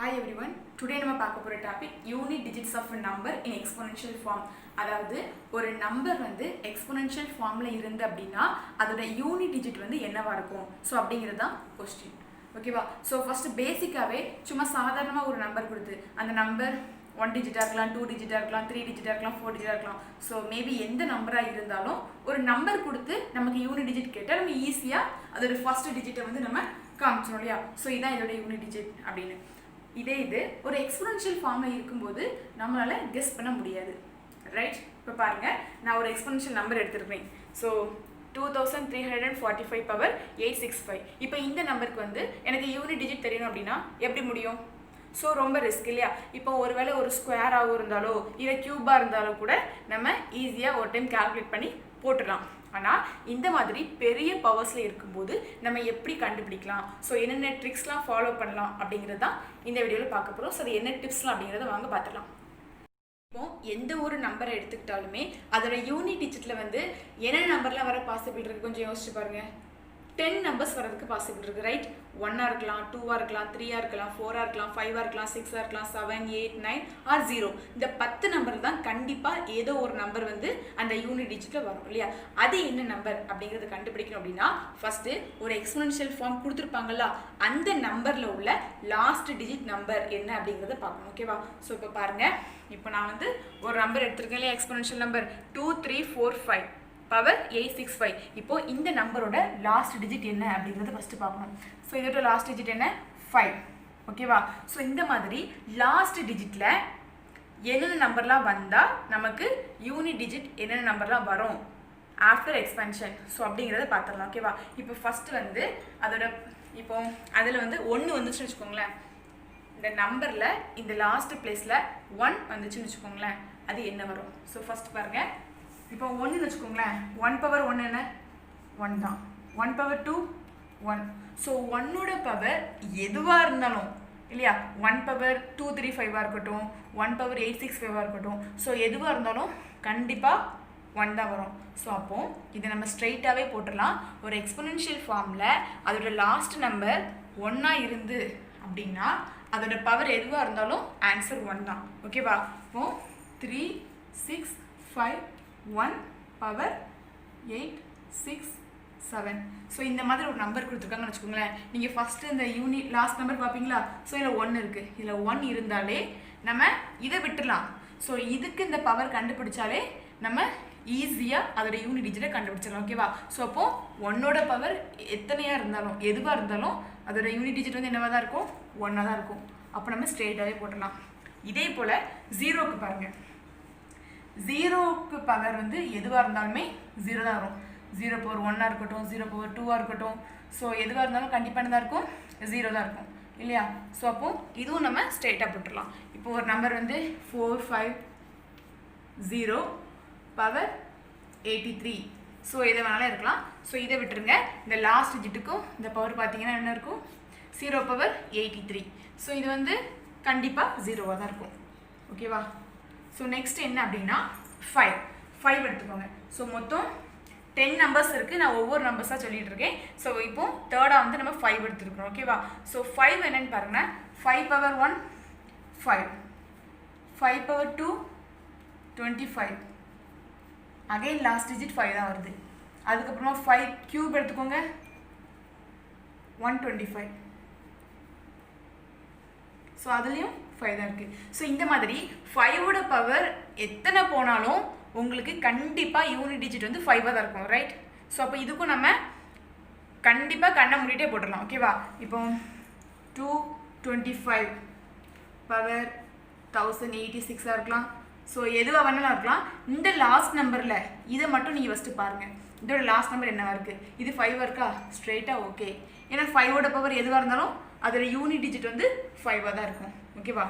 Hi everyone. Today நம்ம பார்க்க போற topic unit digits of a number in exponential form. அதாவது ஒரு நம்பர் வந்து எக்ஸ்போனென்ஷியல் ஃபார்ம்ல இருந்து அப்படின்னா அதோட யூனிட் டிஜிட் வந்து என்னவா இருக்கும் ஸோ அப்படிங்கிறது தான் கொஸ்டின். ஓகேவா? ஸோ ஃபர்ஸ்ட் பேசிக்காவே சும்மா சாதாரணமாக ஒரு நம்பர் கொடுத்து அந்த நம்பர் 1 டிஜிட்டாக இருக்கலாம், 2 டிஜிட்டாக இருக்கலாம், 3 டிஜிட்டாக இருக்கலாம், 4 டிஜிட்டாக இருக்கலாம். ஸோ மேபி எந்த நம்பராக இருந்தாலும் ஒரு நம்பர் கொடுத்து நமக்கு யூனிட் டிஜிட் கேட்டால் நம்ம ஈஸியாக அதோட ஃபர்ஸ்ட் டிஜிட்டை வந்து நம்ம காமிச்சோம் இல்லையா? ஸோ இதான் இதோட யூனிட் டிஜிட் அப்படின்னு. இது ஒரு எக்ஸ்போனென்ஷியல் ஃபார்மில் இருக்கும்போது நம்மளால் கெஸ் பண்ண முடியாது, ரைட்? இப்போ பாருங்கள், நான் ஒரு எக்ஸ்போனென்ஷியல் நம்பர் எடுத்துருக்கேன். So 2345 power 865. இப்போ இந்த நம்பருக்கு வந்து எனக்கு யூனிட் டிஜிட் தெரியணும் அப்படின்னா எப்படி முடியும்? ஸோ ரொம்ப ரிஸ்க் இல்லையா? இப்போ ஒருவேளை ஒரு ஸ்கொயராகவும் இருந்தாலோ இல்லை க்யூபாக இருந்தாலும் கூட நம்ம ஈஸியாக ஒரு டைம் கால்குலேட் பண்ணி போட்டுடலாம். ஆனால் இந்த மாதிரி பெரிய பவர்ஸில் இருக்கும்போது நம்ம எப்படி கண்டுபிடிக்கலாம், ஸோ என்னென்ன ட்ரிக்ஸ்லாம் ஃபாலோ பண்ணலாம் அப்படிங்கிறது தான் இந்த வீடியோவில் பார்க்க போகிறோம். ஸோ அது என்ன டிப்ஸ்லாம் அப்படிங்கிறத வாங்க பார்த்துக்கலாம். இப்போ எந்த ஒரு நம்பரை எடுத்துக்கிட்டாலுமே அதோட யூனிட் டிஜிட்டில் வந்து என்னென்ன நம்பர்லாம் வர பாசிபிள் இருக்குது கொஞ்சம் யோசிச்சு பாருங்கள். 10 நம்பர்ஸ் வரதுக்கு பாசிபிள் இருக்குது, ரைட்? 1ஆக இருக்கலாம், 2ஆக இருக்கலாம், 3ஆக இருக்கலாம், 4ஆக இருக்கலாம், 5ஆக இருக்கலாம், 6ஆக இருக்கலாம், 7, 8, 9 ஆர் 0. இந்த 10 நம்பர் தான் கண்டிப்பாக ஏதோ ஒரு நம்பர் வந்து அந்த யூனிட் டிஜிட்டில் வரும் இல்லையா? அது என்ன நம்பர் அப்படிங்கிறத கண்டுபிடிக்கணும் அப்படின்னா ஃபஸ்ட்டு ஒரு எக்ஸ்போனென்ஷியல் ஃபார்ம் கொடுத்துருப்பாங்கல்ல, அந்த நம்பரில் உள்ள லாஸ்ட் டிஜிட் நம்பர் என்ன அப்படிங்கிறத பார்க்கணும். ஓகேவா? ஸோ இப்போ பாருங்கள், இப்போ நான் வந்து ஒரு நம்பர் எடுத்திருக்கேன் இல்லையா? Exponential number 2345 power 865. இப்போ இந்த நம்பரோட லாஸ்ட் டிஜிட் என்ன அப்படிங்கிறது ஃபஸ்ட்டு பார்க்கணும். ஸோ இதோட லாஸ்ட் டிஜிட் என்ன? 5. ஓகேவா? ஸோ இந்த மாதிரி லாஸ்ட் டிஜிட்டில் என்னென்ன நம்பர்லாம் வந்தால் நமக்கு யூனிட் டிஜிட் என்னென்ன நம்பர்லாம் வரும் ஆஃப்டர் எக்ஸ்பென்ஷன், ஸோ அப்படிங்கிறத பார்த்துடலாம். ஓகேவா? இப்போ ஃபஸ்ட்டு வந்து அதோட இப்போ அதில் வந்து 1 வந்துச்சுன்னு வச்சுக்கோங்களேன். இந்த நம்பரில் இந்த லாஸ்ட் பிளேஸில் 1 வந்துச்சுன்னு வச்சுக்கோங்களேன், அது என்ன வரும்? ஸோ ஃபஸ்ட் பாருங்கள், இப்போ 1 வச்சுக்கோங்களேன். 1 பவர் 1 என்ன? 1 தான். 1 பவர் 2 1. ஸோ 1ஓட பவர் எதுவாக இருந்தாலும் இல்லையா? 1 பவர் 235 இருக்கட்டும், 1 பவர் 865 இருக்கட்டும், ஸோ எதுவாக இருந்தாலும் கண்டிப்பாக 1 தான் வரும். ஸோ அப்போது இதை நம்ம ஸ்ட்ரைட்டாகவே போட்டுடலாம். ஒரு எக்ஸ்போனென்ஷியல் ஃபார்மில் அதோட லாஸ்ட் நம்பர் 1ஆ இருந்து அப்படின்னா அதோட பவர் எதுவாக இருந்தாலும் ஆன்சர் 1 தான். ஓகேவா? இப்போ 3 6 5 1 பவர் 8 6 7. ஸோ இந்த மாதிரி ஒரு நம்பர் கொடுத்துருக்காங்கன்னு வச்சுக்கோங்களேன். நீங்கள் ஃபஸ்ட்டு இந்த யூனிட் லாஸ்ட் நம்பர் பார்ப்பீங்களா? ஸோ இதில் 1 இருக்குது. இதில் 1 இருந்தாலே நம்ம இதை விட்டுடலாம். ஸோ இதுக்கு இந்த பவர் கண்டுபிடிச்சாலே நம்ம ஈஸியாக அதோட யூனிட் டிஜிட்டை கண்டுபிடிச்சிடலாம். ஓகேவா? ஸோ அப்போது 1ஓட பவர் எத்தனையாக இருந்தாலும் எதுவாக இருந்தாலும் அதோட யூனிட் டிஜிட் வந்து என்னவாக தான் இருக்கும்? 1ஆக தான் இருக்கும். அப்போ நம்ம ஸ்ட்ரெயிட்டாகவே போட்டுடலாம். இதே போல் 0க்கு பாருங்கள். 0க்கு பவர் வந்து எதுவாக இருந்தாலுமே 0 தான் வரும். 0 பவர் 1ஆக இருக்கட்டும், 0 பவர் 2ஆக இருக்கட்டும், ஸோ எதுவாக இருந்தாலும் கண்டிப்பாக தான் இருக்கும், 0 தான் இருக்கும் இல்லையா? ஸோ அப்போது இதுவும் நம்ம ஸ்ட்ரெயிட்டாக போட்டுடலாம். இப்போ ஒரு நம்பர் வந்து 450 பவர் 83. ஸோ எதை வேணாலும் இருக்கலாம். ஸோ இதை விட்டுருங்க. இந்த லாஸ்ட் டிஜிட்டுக்கும் இந்த பவர் பார்த்தீங்கன்னா என்ன இருக்கும்? 0 பவர் 83. ஸோ இது வந்து கண்டிப்பாக 0வாக தான் இருக்கும். ஓகேவா? ஸோ நெக்ஸ்ட் என்ன அப்படின்னா 5 எடுத்துக்கோங்க. ஸோ மொத்தம் 10 நம்பர்ஸ் இருக்குது. நான் ஒவ்வொரு நம்பர்ஸாக சொல்லிட்டு இருக்கேன். ஸோ இப்போ தேர்டாக வந்து நம்ம 5 எடுத்துருக்கோம். ஓகேவா? ஸோ 5 என்னன்னு பாருங்கள். 5 power 1 5, 5 power 2 25. Again last digit 5 தான் வருது. அதுக்கப்புறமா 5 கியூப் எடுத்துக்கோங்க, 125. ஸோ அதுலேயும் 5 தான் இருக்குது. ஸோ இந்த மாதிரி 5ஓட பவர் எத்தனை போனாலும் உங்களுக்கு கண்டிப்பாக யூனிட் டிஜிட் வந்து 5ஆக தான் இருக்கும், ரைட்? ஸோ அப்போ இதுக்கும் நம்ம கண்டிப்பாக கண்ணை மூடிட்டே போட்டுடலாம். ஓகேவா? இப்போ 225 பவர் 1086 இருக்கலாம். ஸோ எதுவாக வேணாலும் இருக்கலாம். இந்த லாஸ்ட் நம்பரில் இதை மட்டும் நீங்கள் ஃபஸ்ட்டு பாருங்கள். இதோட லாஸ்ட் நம்பர் என்னவா இருக்குது? இது 5 இருக்கா? ஸ்ட்ரெயிட்டாக ஓகே. ஏன்னா 5ஓட பவர் எதுவாக இருந்தாலும் அதோட யூனிட் டிஜிட் வந்து 5ஆக தான் இருக்கும். ஓகேவா?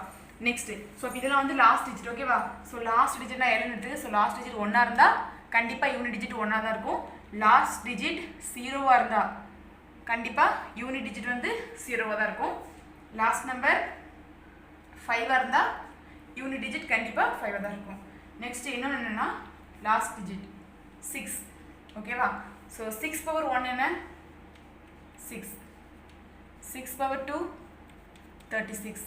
நெக்ஸ்ட்டு ஸோ இதெல்லாம் வந்து லாஸ்ட் டிஜிட். ஓகேவா? ஸோ லாஸ்ட் டிஜிட் நான் எழுதுறது. ஸோ லாஸ்ட் டிஜிட் 1ஆ இருந்தால் கண்டிப்பாக யூனிட் டிஜிட் 1ஆக தான் இருக்கும். லாஸ்ட் டிஜிட் 0வாக இருந்தால் கண்டிப்பாக யூனிட் டிஜிட் வந்து 0வாக தான் இருக்கும். லாஸ்ட் நம்பர் 5ஆக இருந்தால் யூனிட் டிஜிட் கண்டிப்பாக 5ஆக தான் இருக்கும். நெக்ஸ்ட் இன்னொன்று என்னென்னா லாஸ்ட் டிஜிட் 6. ஓகேவா? ஸோ 6 பவர் 1 என்ன? 6. 6 power 2 36.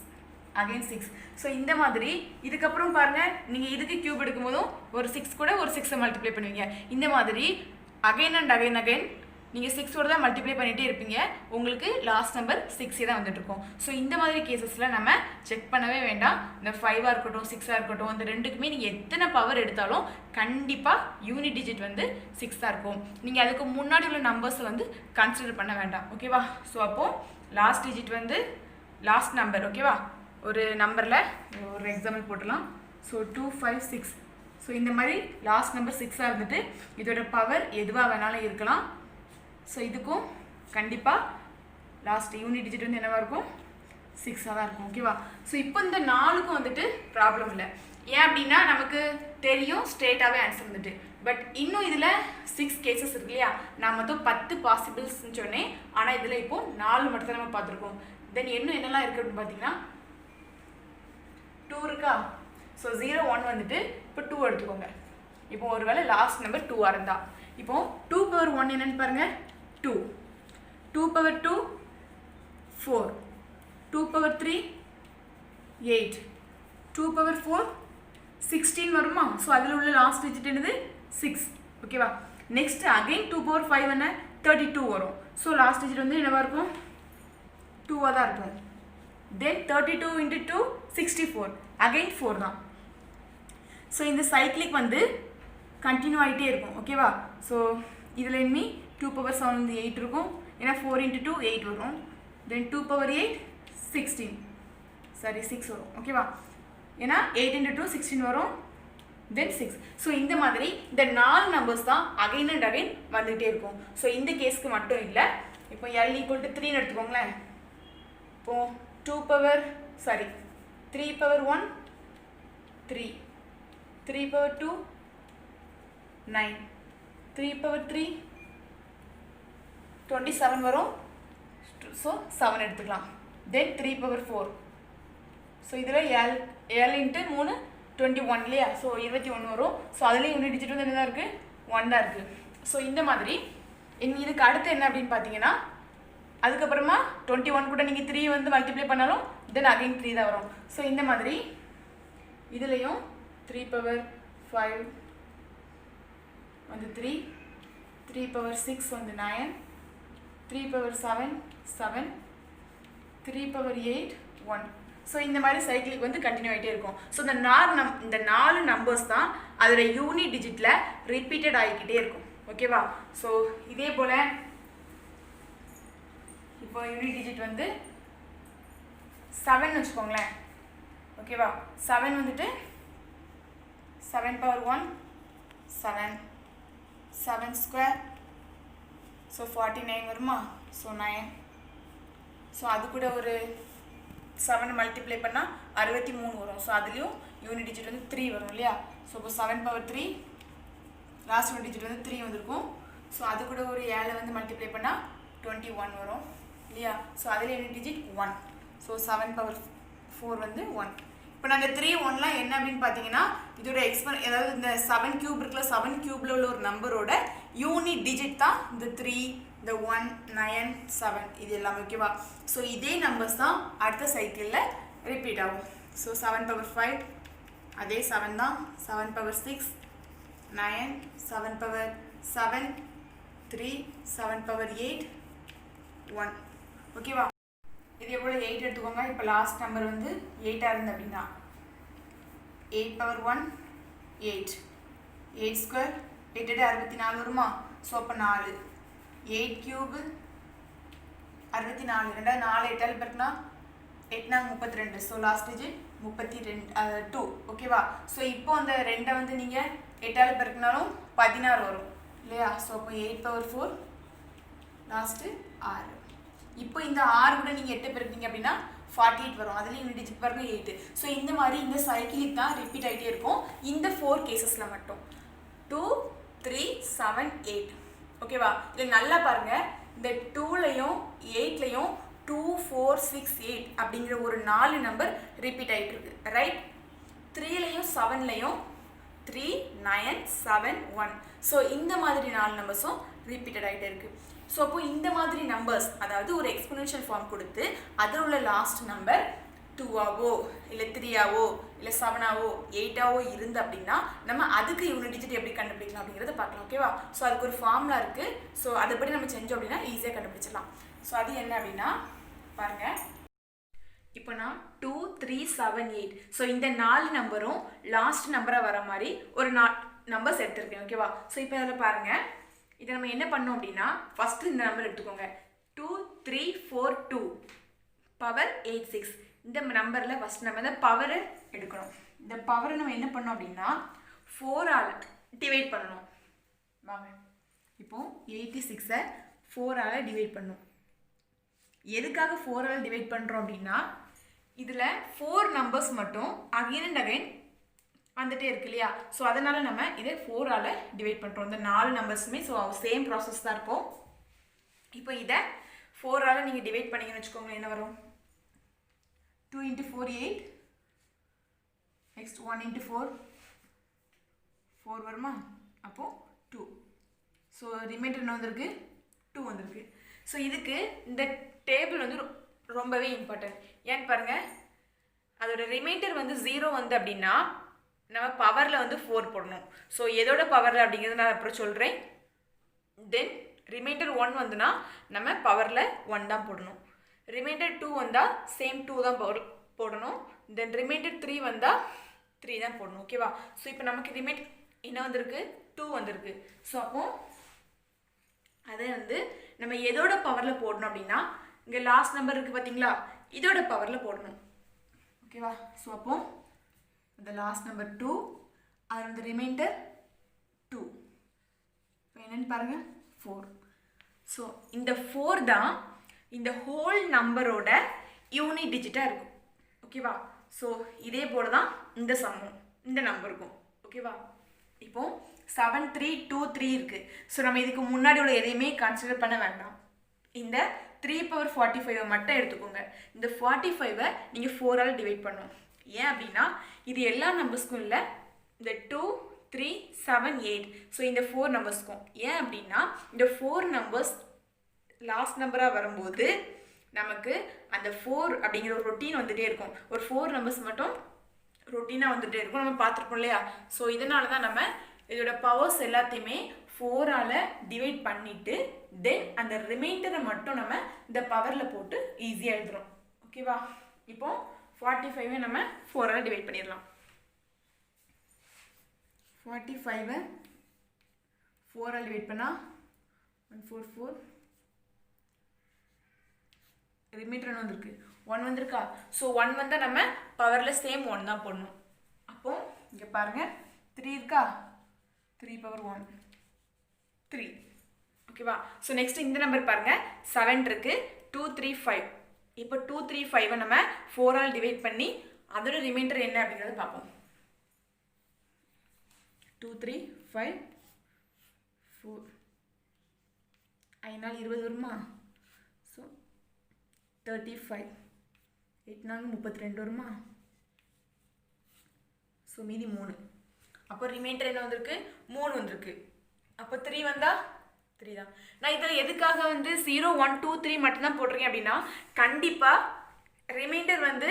அகைன் 6. ஸோ இந்த மாதிரி இதுக்கப்புறம் பாருங்கள், நீங்கள் இதுக்கு கியூப் எடுக்கும்போதும் ஒரு 6 கூட ஒரு 6 மல்டிப்ளை பண்ணுவீங்க. இந்த மாதிரி அகைன் அண்ட் அகைன் அகைன் நீங்கள் 6ஓட தான் மல்டிப்ளை பண்ணிகிட்டே இருப்பீங்க. உங்களுக்கு லாஸ்ட் நம்பர் 6 தான் வந்துட்டுருக்கும். ஸோ இந்த மாதிரி கேசஸில் நம்ம செக் பண்ணவே வேண்டாம். இந்த 5ஆக இருக்கட்டும் 6ஆக இருக்கட்டும், இந்த ரெண்டுக்குமே நீங்கள் எத்தனை பவர் எடுத்தாலும் கண்டிப்பாக யூனிட் டிஜிட் வந்து 6 தான் இருக்கும். நீங்கள் அதுக்கு முன்னாடி உள்ள நம்பர்ஸை வந்து கன்சிடர் பண்ண வேண்டாம். ஓகேவா? ஸோ அப்போது லாஸ்ட் டிஜிட் வந்து லாஸ்ட் நம்பர். ஓகேவா? ஒரு நம்பரில் ஒரு எக்ஸாம்பிள் போட்டுடலாம். ஸோ 2 5 6. ஸோ இந்த மாதிரி லாஸ்ட் நம்பர் 6ஆக இருந்துட்டு இதோட பவர் எதுவாக வேணாலும் இருக்கலாம். ஸோ இதுக்கும் கண்டிப்பாக லாஸ்ட் யூனிட் டிஜிட் வந்து என்னவாக இருக்கும்? 6ஆக தான் இருக்கும். ஓகேவா? ஸோ இப்போ இந்த 4க்கும் வந்துட்டு ப்ராப்ளம் இல்லை. ஏன் அப்படின்னா நமக்கு தெரியும் ஸ்ட்ரெயிட்டாகவே ஆன்சர் வந்துட்டு. பட் இன்னும் இதில் 6 கேசஸ் இருக்கு இல்லையா? நான் மொத்தம் 10 பாசிபிள்ஸ்ன்னு சொன்னேன். ஆனால் இதில் இப்போது 4 மட்டும் தான் நம்ம பார்த்துருக்கோம். தென் இன்னும் என்னெல்லாம் இருக்குது அப்படின்னு பார்த்தீங்கன்னா 2 இருக்கா? ஸோ 0 1 வந்துட்டு இப்போ 2 எடுத்துக்கோங்க. இப்போ ஒரு வேளை லாஸ்ட் நம்பர் 2ஆக இருந்தால் இப்போ 2 பவர் 1 என்னன்னு பாருங்கள், 2. 2 பவர் 2 4. 2 பவர் 3 8. 2 பவர் 4 16 வருமா? ஸோ அதில் உள்ள லாஸ்ட் டிஜிட் என்னது? 6. ஓகேவா? நெக்ஸ்ட் அகைன் 2 பவர் 5 என்ன? 32 வரும். ஸோ லாஸ்ட் டிஜிட் வந்து என்னவாக இருக்கும்? 2ஆக தான் இருக்கும். தென் 32 into 2 64. அகைன் 4 தான். ஸோ இந்த சைக்கிளிக் வந்து கண்டினியூ ஆகிட்டே இருக்கும். ஓகேவா? ஸோ இதில் இனிமே 2 பவர் 7 வந்து 8 இருக்கும். ஏன்னா 4 into 2 8 வரும். தென் 2 பவர் 8 16. சாரி 6 வரும். ஓகேவா? ஏன்னா 8 into 2 16 வரும். தென் 6. ஸோ இந்த மாதிரி இந்த 4 நம்பர்ஸ் தான் அகைன் அண்ட் அகைன் வந்துகிட்டே இருக்கும். ஸோ இந்த கேஸ்க்கு மட்டும் இல்லை. இப்போ L = 3ன்னு எடுத்துக்கோங்களேன். இப்போது 2 பவர் 3 பவர் 1 3. 3 பவர் 2 9. 3 பவர் 3 27 வரும். ஸோ 7 எடுத்துக்கலாம். தென் 3 பவர் 4. ஸோ இதில் L into 3 21 இல்லையா? ஸோ 21 வரும். ஸோ அதுலேயும் யூனிட் டிஜிட் வந்து என்ன தான் இருக்குது? 1 தான் இருக்குது. ஸோ இந்த மாதிரி இதுக்கு அடுத்து என்ன அப்படின்னு பார்த்தீங்கன்னா, அதுக்கப்புறமா 21 கூட நீங்கள் 3 வந்து மல்டிப்ளை பண்ணாலும் தென் அகைன் 3 தான் வரும். ஸோ இந்த மாதிரி இதுலேயும் 3 பவர் 5 வந்து 3. 3 பவர் 6 வந்து 9. 3 பவர் 7 7. 3 பவர் 8 1. ஸோ இந்த மாதிரி சைக்கிளுக்கு வந்து கண்டினியூ ஆகிட்டே இருக்கும். ஸோ இந்த 4 நம்பர்ஸ் தான் அதில் யூனிட் டிஜிட்டில் ரிப்பீட்டட் ஆகிக்கிட்டே இருக்கும். ஓகேவா? ஸோ இதே போல் இப்போ யூனிட் டிஜிட் வந்து 7 வச்சுக்கோங்களேன். ஓகேவா? 7 வந்துட்டு 7 பவர் 1 7. 7 ஸ்கொயர். ஸோ 49 வருமா? ஸோ 9. ஸோ அது கூட ஒரு 7 மல்டிப்ளை பண்ணால் 63 வரும். ஸோ அதுலேயும் யூனிட் டிஜிட் வந்து 3 வரும் இல்லையா? ஸோ இப்போ 7 பவர் 3 லாஸ்ட் யூனிட் டிஜிட் வந்து 3 வந்திருக்கும். ஸோ அது கூட ஒரு 7 வந்து மல்டிப்ளை பண்ணால் 21 வரும் இல்லையா? ஸோ அதில் யூனிட் டிஜிட் 1. ஸோ 7 பவர் 4 வந்து 1. இப்போ நாங்கள் 3 1லாம் என்ன அப்படின்னு பார்த்தீங்கன்னா, இதோட அதாவது இந்த 7 கியூப் இருக்குல்ல, 7 கியூப்ல உள்ள ஒரு நம்பரோட யூனிட் டிஜிட் தான் இந்த 3, இந்த 1, 9, 7 இது எல்லாமே. ஓகேவா? ஸோ இதே நம்பர்ஸ் தான் அடுத்த சைக்கிளில் ரிப்பீட் ஆகும். ஸோ 7 பவர் 5 அதே 7 தான். 7 பவர் 6 9. 7 பவர் 7 3. 7 பவர் 8 1. ஓகேவா? இது எவ்வளோ 8 எடுத்துக்கோங்க. இப்போ லாஸ்ட் நம்பர் வந்து 8ஆக இருந்து அப்படின்னா 8 பவர் 1 8. 8 ஸ்கொயர் 8 64 வருமா? ஸோ அப்போ 4. 8 கியூபு 64. 4 8ஆல் பெருக்குனா 8 32. ஸோ லாஸ்ட் டிஜிட் 32 ஓகேவா? ஸோ இப்போ அந்த 2 வந்து நீங்கள் 8ஆல் பெருக்குனாலும் 16 வரும் இல்லையா? ஸோ அப்போ 8 பவர் 4 லாஸ்ட்டு 6. இப்போ இந்த 6 கூட நீங்கள் 8 பெருக்கிங்க அப்படின்னா 48 வரும். அதுலேயும் யூனிட் டிஜிட் பாருங்க 8. ஸோ இந்த மாதிரி இந்த சைக்கிளிக் தான் ரிப்பீட் ஆகிட்டே இருக்கும் இந்த 4 கேசஸில் மட்டும். 2 3 7 8. ஓகேவா? இதில் நல்லா பாருங்கள், இந்த 2லையும் 8லையும் 2 4 6 8 அப்படிங்கிற ஒரு 4 நம்பர் ரிப்பீட் ஆகிட்டு இருக்கு. ரைட்? 3லையும் 7லையும் 3 9 7 1. ஸோ இந்த மாதிரி 4 நம்பர்ஸும் ரிப்பீட்டட் ஆகிட்டே இருக்குது. ஸோ அப்போ இந்த மாதிரி நம்பர்ஸ், அதாவது ஒரு எக்ஸ்பொனென்ஷியல் ஃபார்ம் கொடுத்து அதில் உள்ள லாஸ்ட் நம்பர் 2ஆவோ இல்லை 3ஆவோ இல்லை 7ஆவோ 8ஆவோ இருந்து அப்படின்னா நம்ம அதுக்கு யூனிட் டிஜிட் எப்படி கண்டுபிடிக்கலாம் அப்படிங்கிறத பார்க்கலாம். ஓகேவா? ஸோ அதுக்கு ஒரு ஃபார்முலா இருக்குது. ஸோ அதைப்படி நம்ம செஞ்சோம் அப்படின்னா ஈஸியாக கண்டுபிடிச்சிடலாம். ஸோ அது என்ன அப்படின்னா பாருங்கள், இப்போ நான் 2 3 7 8 ஸோ இந்த 4 நம்பரும் லாஸ்ட் நம்பராக வர மாதிரி ஒரு நம்பர்ஸ் எடுத்துருக்கேன். ஓகேவா? ஸோ இப்போ அதில் பாருங்கள், இதை நம்ம என்ன பண்ணோம் அப்படின்னா ஃபஸ்ட்டு இந்த நம்பர் எடுத்துக்கோங்க. 2 3 4 2 பவர் 8 6. இந்த நம்பரில் ஃபஸ்ட் நம்ம இந்த பவரை எடுக்கணும். இந்த பவரை நம்ம என்ன பண்ணோம் அப்படின்னா 4ஆல் டிவைட் பண்ணணும். வாங்க, இப்போது 86ஐ 4ஆல் டிவைட் பண்ணணும். எதுக்காக 4ஆல் டிவைட் பண்ணுறோம் அப்படின்னா இதில் 4 நம்பர்ஸ் மட்டும் அகைன் அண்ட் அகைன் வந்துட்டே இருக்கு இல்லையா? ஸோ அதனால் நம்ம இதை 4ஆல் டிவைட் பண்ணுறோம். இந்த 4 நம்பர்ஸுமே ஸோ சேம் ப்ராசஸ் தான் இருக்கும். இப்போ இதை 4ஆல் நீங்கள் டிவைட் பண்ணிங்கன்னு வச்சுக்கோங்களேன், என்ன வரும்? 2 × 4 8, நெக்ஸ்ட் 1 × 4 4 வருமா? அப்போது 2. ஸோ ரிமைண்டர் என்ன வந்திருக்கு? 2 வந்திருக்கு. ஸோ இதுக்கு இந்த டேபிள் வந்து ரொம்பவே இம்பார்ட்டன்ட். ஏன்னு பாருங்கள், அதோட ரிமைண்டர் வந்து 0 வந்து அப்படின்னா நம்ம பவரில் வந்து 4 போடணும். ஸோ எதோட பவரில் அப்படிங்கிறது நான் அப்புறம் சொல்கிறேன். தென் ரிமைண்டர் 1 வந்துன்னா நம்ம பவரில் 1 தான் போடணும். ரிமைண்டர் 2 வந்தால் சேம் 2 தான் போடணும். தென் ரிமைண்டர் 3 வந்தால் 3 தான் போடணும். ஓகேவா? ஸோ இப்போ நமக்கு ரிமைண்டர் என்ன வந்திருக்கு? 2 வந்திருக்கு. ஸோ அப்போது அதை வந்து நம்ம எதோட பவரில் போடணும் அப்படின்னா இங்கே லாஸ்ட் நம்பர் இருக்குது பார்த்தீங்களா, இதோட பவரில் போடணும். ஓகேவா? ஸோ அப்போது இந்த லாஸ்ட் நம்பர் 2, அது வந்து ரிமைண்டர் 2. இப்போ என்னென்னு பாருங்கள், 4. ஸோ இந்த 4 தான் இந்த ஹோல் நம்பரோட யூனிட் டிஜிட்டாக இருக்கும். ஓகேவா? ஸோ இதே போல் தான் இந்த சம்மும் இந்த நம்பருக்கும். ஓகேவா? இப்போது 7 3 2 3 இருக்குது. ஸோ நம்ம இதுக்கு முன்னாடி உள்ள எதையுமே கன்சிடர் பண்ண வேண்டாம். இந்த 3 power 45 மட்டும் எடுத்துக்கோங்க. இந்த 45ஐ நீங்கள் 4ஆல் டிவைட் பண்ணணும். ஏன் அப்படின்னா இது எல்லா நம்பர்ஸ்க்கும் இல்லை, இந்த 2 3 7 8 ஸோ இந்த 4 நம்பர்ஸ்க்கும். ஏன் அப்படின்னா இந்த 4 நம்பர்ஸ் லாஸ்ட் நம்பராக வரும்போது நமக்கு அந்த 4 அப்படிங்கிற ஒரு ரொட்டீன் வந்துகிட்டே இருக்கும். ஒரு 4 நம்பர்ஸ் மட்டும் ரொட்டீனாக வந்துகிட்டே இருக்கும், நம்ம பார்த்துருப்போம் இல்லையா? ஸோ இதனால தான் நம்ம இதோட பவர்ஸ் எல்லாத்தையுமே 4ஆல் டிவைட் பண்ணிவிட்டு தென் அந்த ரிமைண்டரை மட்டும் நம்ம இந்த பவரில் போட்டு ஈஸியாக எழுதுகிறோம். ஓகேவா? இப்போது 45ஐ நம்ம 4ஆல் டிவைட் பண்ணிடலாம். 45ஐ 4ஆல் டிவைட் பண்ணால் 144. ரிமைண்டர் என்ன வந்திருக்கு? 1 வந்திருக்கா? ஸோ 1 வந்தால் நம்ம பவரில் சேம் 1 தான் போடணும். அப்போது இங்கே பாருங்கள், 3 இருக்கா? 3 power 1 3. ஓகேவா? ஸோ நெக்ஸ்ட் இந்த நம்பர் பாருங்கள், 7 இருக்குது, 2 3 5. இப்போ 2 3 5ஐ நம்ம 4ஆல் டிவைட் பண்ணி அதோட ரிமைண்டர் என்ன அப்படிங்கிறத பார்ப்போம். 2 3 5 4 5 நாள் 20 வருமா? ஸோ 35. 8 நாள் 32 வருமா? ஸோ மீதி 3. அப்போ ரிமைண்டர் என்ன வந்திருக்கு? 3 வந்திருக்கு. அப்போ 3 வந்தால் 3 தான். நான் இதில் எதுக்காக வந்து 0 1 2 3 மட்டும்தான் போட்டிருக்கேன் அப்படின்னா கண்டிப்பாக ரிமைண்டர் வந்து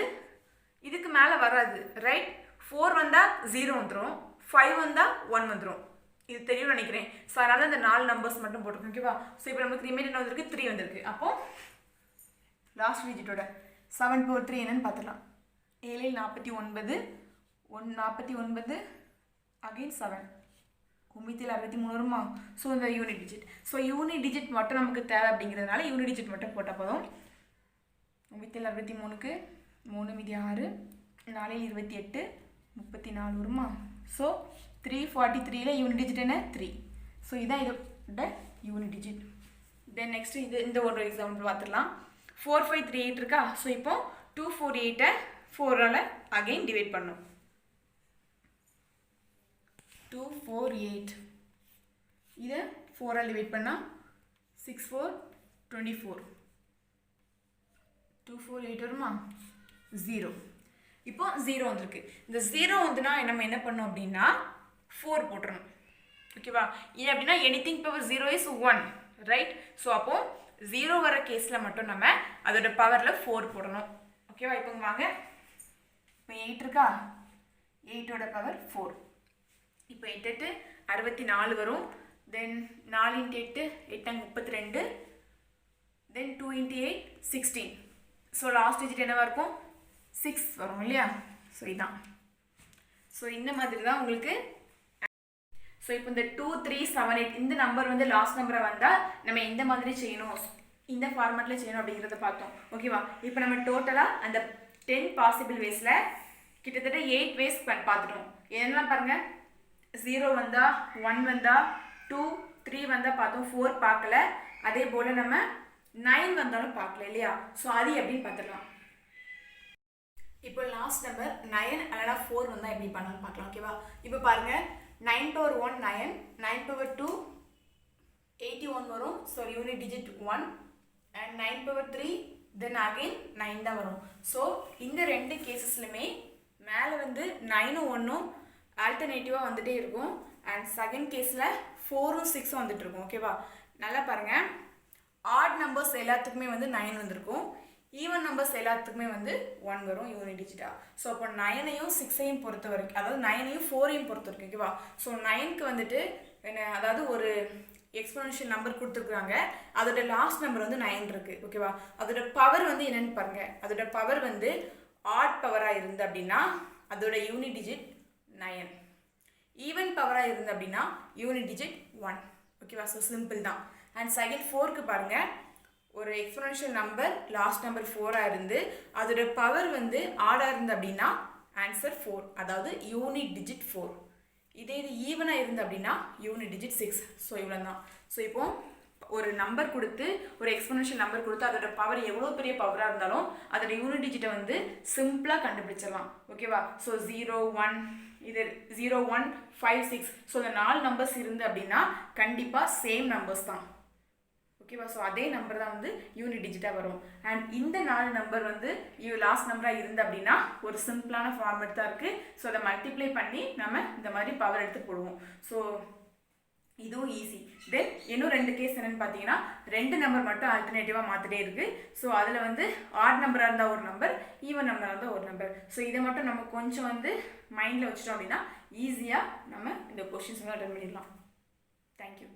இதுக்கு மேலே வராது. ரைட்? 4 வந்தால் 0 வந்துடும், 5 வந்தால் 1 வந்துடும். இது தெரியும் நினைக்கிறேன். ஸோ அதனால் இந்த 4 நம்பர்ஸ் மட்டும் போட்டிருக்கோம். ஓகேவா? ஸோ இப்போ நமக்கு ரிமைண்டர் என்ன வந்திருக்கு? 3 வந்திருக்கு. அப்போது லாஸ்ட் டிஜிட்டோட 7 power 3 என்னன்னு பார்த்துக்கலாம். 7 49 49 அகெயின் 7 9 63 வருமா? ஸோ இந்த unit digit. So unit digit மட்டும் நமக்கு தேவை அப்படிங்கிறதுனால யூனிட் டிஜிட் மட்டும் போட்டால் போதும். 9 63க்கு 3 மீதி 6 4 28 34 வருமா? ஸோ 343ல யூனிட் டிஜிட் என்ன? 3. ஸோ இதான் இதோட யூனிட் டிஜிட். தென் நெக்ஸ்ட் இந்த ஒரு எக்ஸாம்பிள் பார்த்துடலாம். 4538 இருக்கா? ஸோ இப்போ 248ஐ 4ஆல் அகெயின் டிவைட் பண்ணும். 248 இதை 4ஆல் டிவைட் பண்ணால் 6 4 24. 248 வருமா? 0. இப்போ 0 வந்திருக்கு. இந்த 0 வந்துன்னா நம்ம என்ன பண்ணோம் அப்படின்னா 4 போட்டுறணும். ஓகேவா? ஏன் அப்படின்னா anything power 0 is 1. Right? So அப்போது 0 வர கேஸில் மட்டும் நம்ம அதோட பவரில் 4 போடணும். ஓகேவா? இப்போ வாங்க இப்போ 8 இருக்கா, 8ஓட பவர் 4. இப்போ 8 8 64 வரும். தென் 4 × 8 8 32, தென் 2 × 8 16. ஸோ லாஸ்ட் டிஜிட் என்னவா இருக்கும், 6 வரும் இல்லையா. ஸோ இதுதான். ஸோ இந்த மாதிரி தான் உங்களுக்கு. ஸோ இப்போ இந்த 2 3 7 8 இந்த நம்பர் வந்து லாஸ்ட் நம்பராக வந்தால் நம்ம எந்த மாதிரி செய்யணும், இந்த ஃபார்மேட்டில் செய்யணும் அப்படிங்கிறத பார்த்தோம். ஓகேவா. இப்போ நம்ம டோட்டலாக அந்த 10 பாசிபிள் வேஸில் கிட்டத்தட்ட 8 வேஸ் பார்த்துட்டோம். என்னெல்லாம் பாருங்கள், 0 வந்தால், 1 வந்தால், 2 3 வந்தால் பார்த்தோம், 4 பார்க்கல. அதே போல் நம்ம 9 வந்தாலும் பார்க்கல இல்லையா. ஸோ அது எப்படின்னு பார்த்துடலாம். இப்போ லாஸ்ட் நம்பர் 9 அல்லனா 4 வந்தால் எப்படி பண்ணாலும் பார்க்கலாம். ஓகேவா. இப்போ பாருங்கள், 9 பவர் 1 9, 9 பவர் 2 81 வரும். So unit digit 1. And 9 power 3 then again 9 தான் வரும். ஸோ இந்த ரெண்டு கேசஸ்லையுமே மேலே வந்து 9ம் 1ம் ஆல்டர்னேட்டிவாக வந்துகிட்டே இருக்கும். அண்ட் செகண்ட் கேஸில் 4ம் 6ம் வந்துட்டு இருக்கும். ஓகேவா. நல்லா பாருங்கள், ஆட் நம்பர்ஸ் எல்லாத்துக்குமே வந்து 9 வந்திருக்கும், ஈவன் நம்பர்ஸ் எல்லாத்துக்குமே வந்து 1 வரும் யூனிட் டிஜிட்டா. ஸோ அப்போ 9ஐயும் 6ஐயும் பொறுத்த வரைக்கும், அதாவது 9ஐயும் 4ஐயும் பொறுத்த வரைக்கும். ஓகேவா. ஸோ 9க்கு வந்துட்டு அதாவது ஒரு எக்ஸ்போனன்ஷியல் நம்பர் கொடுத்துருக்குறாங்க, அதோட லாஸ்ட் நம்பர் வந்து 9 இருக்குது. ஓகேவா. அதோட பவர் வந்து என்னென்னு பாருங்கள், அதோட பவர் வந்து ஆட் பவராக இருந்து அப்படின்னா அதோட யூனிட் டிஜிட் 9, ஈவன் பவராக இருந்து அப்படின்னா யூனிட் டிஜிட் 1. ஓகேவா. ஸோ சிம்பிள் தான். அண்ட் செகண்ட் 4க்கு பாருங்கள், ஒரு எக்ஸ்போனன்ஷியல் நம்பர் லாஸ்ட் நம்பர் 4ஆக இருந்து அதோட பவர் வந்து ஆடாக இருந்து அப்படின்னா ஆன்சர் 4, அதாவது யூனிட் டிஜிட் 4. இதே இது ஈவனாக இருந்து அப்படின்னா யூனிட் டிஜிட் 6. ஸோ இவ்வளோ தான். ஸோ இப்போ ஒரு நம்பர் கொடுத்து, ஒரு எக்ஸ்போனன்ஷியல் நம்பர் கொடுத்து அதோட பவர் எவ்வளோ பெரிய பவராக இருந்தாலும் அதோட யூனிட் டிஜிட்டை வந்து சிம்பிளாக கண்டுபிடிச்சிடலாம். ஓகேவா. ஸோ 0 1 இது 0 1 5 6. ஸோ இந்த 4 நம்பர்ஸ் இருந்து அப்படின்னா கண்டிப்பாக சேம் நம்பர்ஸ் தான். ஓகேவா. ஸோ அதே நம்பர் தான் வந்து யூனிட் டிஜிட்டாக வரும். அண்ட் இந்த 4 நம்பர் வந்து லாஸ்ட் நம்பராக இருந்து அப்படின்னா ஒரு சிம்பிளான ஃபார்மேட் தான் இருக்குது. ஸோ அதை மல்டிப்ளை பண்ணி நம்ம இந்த மாதிரி பவர் எடுத்து போடுவோம். ஸோ இதுவும் ஈஸி. தென் இன்னும் 2 கேஸ் என்னென்னு பார்த்தீங்கன்னா, 2 நம்பர் மட்டும் ஆல்டர்னேட்டிவாக மாற்றிட்டே இருக்குது. ஸோ அதில் வந்து ஆட் நம்பராக இருந்தால் ஒரு நம்பர், ஈவன் நம்பராக இருந்தால் ஒரு நம்பர். ஸோ இதை மட்டும் நம்ம கொஞ்சம் வந்து மைண்டில் வச்சிட்டோம் அப்படின்னா ஈஸியாக நம்ம இந்த கொஷின்ஸ் வந்து அட்டன் பண்ணிடலாம். தேங்க்யூ.